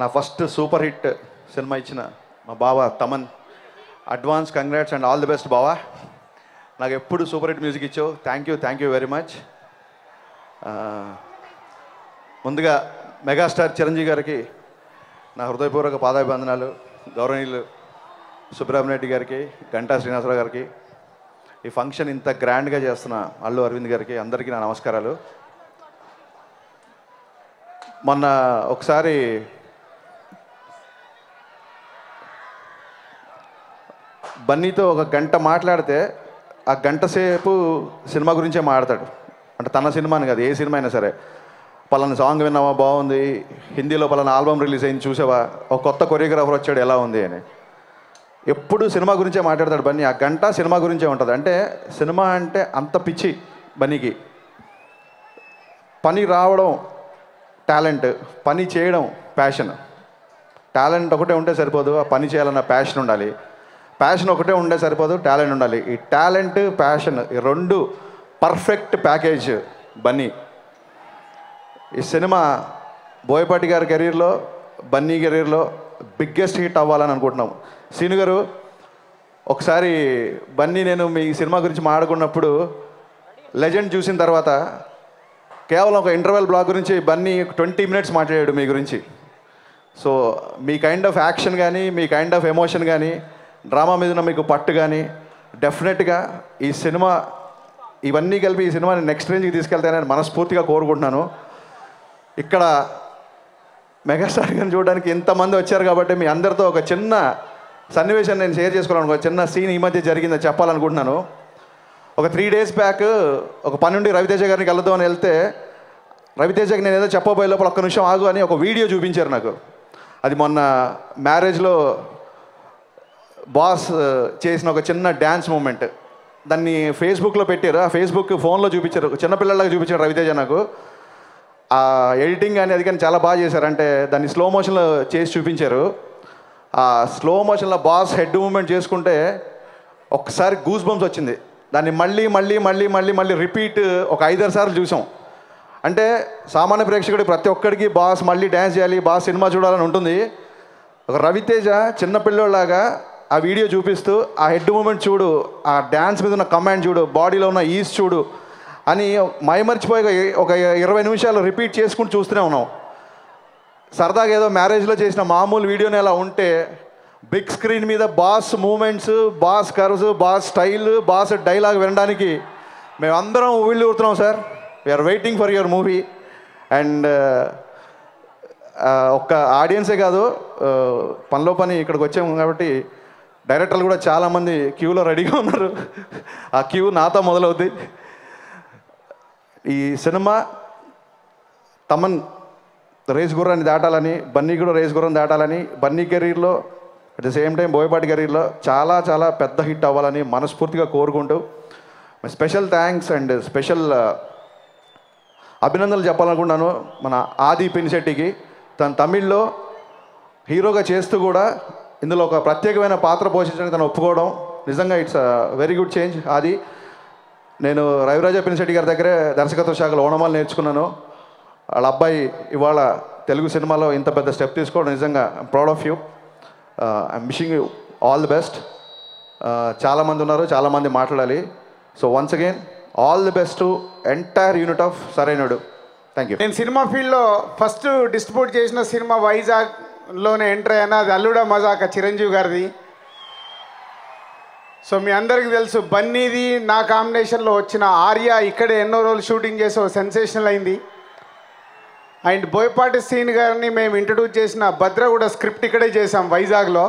నా first super hit cinema ఇచ్చిన మా బావ Thaman, advance congrats and all the best బావా. నాకు ఎప్పుడు సూపర్ హిట్ మ్యూజిక్ ఇచ్చావు. Thank you very much. ముందుగా మెగాస్టార్ చిరంజీవి గారికి నా హృదయపూర్వక పాదాభివందనాలు. గౌరవనీయులు సుబ్రహ్మణ్య గారికి, గంటా శ్రీనివాసరావు గారికి, ఈ ఫంక్షన్ ఇంత గ్రాండ్గా చేస్తున్న అల్లు అరవింద్ గారికి, అందరికీ నా నమస్కారాలు. మొన్న ఒకసారి బన్నీతో ఒక గంట మాట్లాడితే ఆ గంట సేపు సినిమా గురించే మాట్లాడతాడు. అంటే తన సినిమాని కాదు, ఏ సినిమా అయినా సరే. పలానా సాంగ్ విన్నావా, బాగుంది, హిందీలో పలానా ఆల్బమ్ రిలీజ్ అయింది చూసావా, ఒక కొత్త కొరియోగ్రాఫర్ వచ్చాడు ఎలా ఉంది అని. ఎప్పుడు సినిమా గురించే మాట్లాడతాడు బన్నీ. ఆ గంట సినిమా గురించే ఉంటుంది. అంటే సినిమా అంటే అంత పిచ్చి బన్నీకి. పని రావడం టాలెంట్, పని చేయడం ప్యాషన్. టాలెంట్ ఒకటే ఉంటే సరిపోదు, ఆ పని చేయాలన్న ప్యాషన్ ఉండాలి. ప్యాషన్ ఒకటే ఉంటే సరిపోదు, టాలెంట్ ఉండాలి. ఈ టాలెంట్, ప్యాషన్ ఈ రెండు పర్ఫెక్ట్ ప్యాకేజ్ బన్నీ. ఈ సినిమా బోయపాటి గారి కెరీర్లో, బన్నీ కెరీర్లో బిగ్గెస్ట్ హిట్ అవ్వాలని అనుకుంటున్నాం. సీను గారు, ఒకసారి బన్నీ నేను మీ సినిమా గురించి మాట్లాడుకున్నప్పుడు లెజెండ్ చూసిన తర్వాత కేవలం ఒక ఇంటర్వెల్ బ్లాక్ గురించి బన్నీ 20 minutes మాట్లాడాడు మీ గురించి. So me kind of action కానీ, మీ కైండ్ ఆఫ్ ఎమోషన్ కానీ, డ్రామా మీద మీకు పట్టు కానీ డెఫినెట్గా ఈ సినిమా ఇవన్నీ కలిపి ఈ సినిమాని నెక్స్ట్ రేంజ్కి తీసుకెళ్తానని మనస్ఫూర్తిగా కోరుకుంటున్నాను. ఇక్కడ మెగాస్టార్ గారిని చూడడానికి ఇంతమంది వచ్చారు కాబట్టి మీ అందరితో ఒక చిన్న సన్నివేశాన్ని నేను షేర్ చేసుకోవాలనుకో. చిన్న సీన్ ఈ మధ్య జరిగిందని చెప్పాలనుకుంటున్నాను. ఒక 3 days బ్యాక్ ఒక పని నుండి రవితేజ గారిని కలుద్దామని వెళ్తే రవితేజకి నేను ఏదో చెప్పబోయే లోపల ఒక్క నిమిషం ఆగు అని ఒక వీడియో చూపించారు నాకు. అది మొన్న మ్యారేజ్లో బాస్ చేసిన ఒక చిన్న డ్యాన్స్ మూమెంట్. దాన్ని ఫేస్బుక్లో పెట్టారు. ఆ ఫేస్బుక్ ఫోన్లో చూపించారు, చిన్నపిల్లలాగా చూపించారు రవితేజ నాకు. ఆ ఎడిటింగ్ కానీ అది కానీ చాలా బాగా చేశారు. అంటే దాన్ని స్లో మోషన్లో చేసి చూపించారు. ఆ స్లో మోషన్లో బాస్ హెడ్ మూమెంట్ చేసుకుంటే ఒకసారి గూస్ బంప్స్ వచ్చింది. దాన్ని మళ్ళీ మళ్ళీ మళ్ళీ మళ్ళీ మళ్ళీ రిపీట్ ఒక 5-6 సార్లు చూసాం. అంటే సామాన్య ప్రేక్షకుడి ప్రతి ఒక్కడికి బాస్ మళ్ళీ డ్యాన్స్ చేయాలి, బాస్ సినిమా చూడాలని ఉంటుంది. ఒక రవితేజ చిన్నపిల్లోలాగా ఆ వీడియో చూపిస్తూ ఆ హెడ్ మూమెంట్ చూడు, ఆ డ్యాన్స్ మీద ఉన్న కమాండ్ చూడు, బాడీలో ఉన్న ఈజ్ చూడు అని మైమర్చిపోయి ఒక 20 నిమిషాలు రిపీట్ చేసుకుంటూ చూస్తూనే ఉన్నాం. సరదాగా ఏదో మ్యారేజ్లో చేసిన మామూలు వీడియోని అలా ఉంటే బిగ్ స్క్రీన్ మీద boss moments, boss curves, boss style, boss dialogue వినడానికి మేమందరం ఊళ్ళు ఊరుతున్నాం sir. We are waiting for your movie. And ఒక్క ఆడియన్సే కాదు, పనిలో పని ఇక్కడికి వచ్చాము కాబట్టి డైరెక్టర్లు కూడా చాలామంది క్యూలో రెడీగా ఉన్నారు. ఆ క్యూ నాతో మొదలవుద్ది. ఈ సినిమా తమన్ రేస్ గుర్రాన్ని దాటాలని, బన్నీ కూడా రేస్ గుర్రం దాటాలని, బన్నీ కెరీర్లో at the same time Boyapati కెరీర్లో చాలా చాలా పెద్ద హిట్ అవ్వాలని మనస్ఫూర్తిగా కోరుకుంటూ స్పెషల్ థ్యాంక్స్ అండ్ స్పెషల్ అభినందనలు చెప్పాలనుకుంటున్నాను మన ఆది పినిశెట్టికి. తను తమిళ్లో హీరోగా చేస్తూ కూడా ఇందులో ఒక ప్రత్యేకమైన పాత్ర పోషించడానికి తను ఒప్పుకోవడం నిజంగా ఇట్స్ వెరీ గుడ్ చేంజ్. ఆది, నేను రవిరాజ పినిశెట్టి గారి దగ్గరే దర్శకత్వ శాఖలో ఓనమాలు నేర్చుకున్నాను. వాళ్ళ అబ్బాయి ఇవాళ తెలుగు సినిమాలో ఇంత పెద్ద స్టెప్ తీసుకోవడం నిజంగా I'm proud of you. I'm wishing you all the best. చాలామంది ఉన్నారు, చాలామంది మాట్లాడాలి. So once again all the best to entire unit of సరైనడు. Thank you. నేను సినిమా ఫీల్డ్లో ఫస్ట్ డిస్ట్రిబ్యూట్ చేసిన సినిమా వైజాగ్లోనే ఎంటర్ అయినా, అది అల్లుడా మజాక చిరంజీవి గారిది. సో మీ అందరికీ తెలుసు, బన్నీది నా కాంబినేషన్లో వచ్చిన ఆర్య ఇక్కడే ఎన్నో రోజులు షూటింగ్ చేసి సెన్సేషనల్ అయింది. అండ్ బోయపాటి సీన్ గారిని మేము ఇంట్రడ్యూస్ చేసిన భద్రగూడ స్క్రిప్ట్ ఇక్కడే చేసాం వైజాగ్లో.